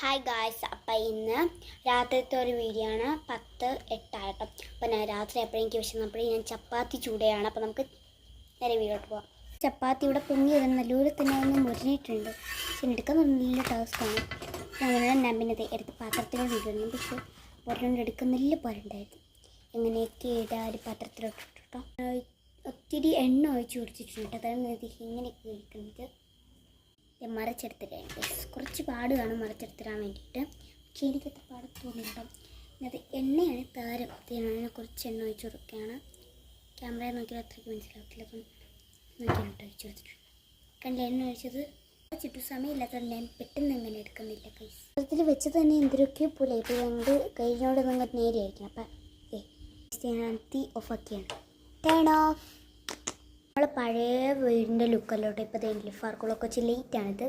Hi guys, അപ്പം ഇന്ന് രാത്രിത്തെ ഒരു വീഡിയോ ആണ്. 10:08 അപ്പം ഞാൻ രാത്രി എപ്പോഴെനിക്ക് വിശന്നപ്പോഴേ ഞാൻ ചപ്പാത്തി ചൂടുകയാണ്. അപ്പം നമുക്ക് നേരെ വീഡിയോട്ട് പോകാം. ചപ്പാത്തി ഇവിടെ പൊങ്ങി വരുന്ന നല്ലൂരിൽ തന്നെ ഒന്ന് മുരിഞ്ഞിട്ടുണ്ട്. പക്ഷെ എടുക്കാൻ നല്ല ടാസ്ക്കാണ്. ഞാൻ പിന്നെ എടുത്ത് പാത്രത്തിലോട്ട് വീഡിയോ പക്ഷെ ഒരെണ്ണം എടുക്കുന്നില്ല പോരണ്ടായിരുന്നു. എങ്ങനെയൊക്കെ ഇടാൻ ഒരു പാത്രത്തിലോട്ടിട്ടോ ഒത്തിരി എണ്ണ ഒഴിച്ച് കുടിച്ചിട്ടുണ്ട്. അതാണ് ഇങ്ങനെയൊക്കെ കഴിക്കുന്നത്. മറിച്ചെടുത്തിട്ട് കുറച്ച് പാട് കാണും മറിച്ചെടുത്തിടാൻ വേണ്ടിയിട്ട്. പക്ഷേ എനിക്കത്ര പാട് തോന്നിയിട്ടുണ്ടോ. അത് എണ്ണയാണ് താരം. ഇതിനാണ് കുറച്ച് എണ്ണ ഒഴിച്ച് കൊടുക്കുകയാണ്. ക്യാമറയിൽ നോക്കിയാൽ അത്രയ്ക്ക് മനസ്സിലാവത്തില്ല. അപ്പം നോക്കിയിട്ട് ഒഴിച്ച് കൊടുത്തിട്ടുണ്ട്. കണ്ട എണ്ണ ഒഴിച്ചത് ചുറ്റും സമയമില്ലാത്തതുകൊണ്ട് ഞാൻ പെട്ടെന്ന് എങ്ങനെ എടുക്കുന്നില്ല. ഇതിൽ വെച്ച് തന്നെ എന്തൊക്കെ പോലെ ഇപ്പോൾ ഞങ്ങൾ കഴിഞ്ഞോട് നിങ്ങൾ നേരെ ആയിരിക്കണം. അപ്പം ഞാൻ തീ ഓഫാക്കിയാണ്. Turn of. നമ്മൾ പഴയ വീടിൻ്റെ ലുക്കല്ലോട്ട് ഇപ്പോൾ ഫാർക്കുകളൊക്കെ വെച്ച് ലേറ്റാണിത്.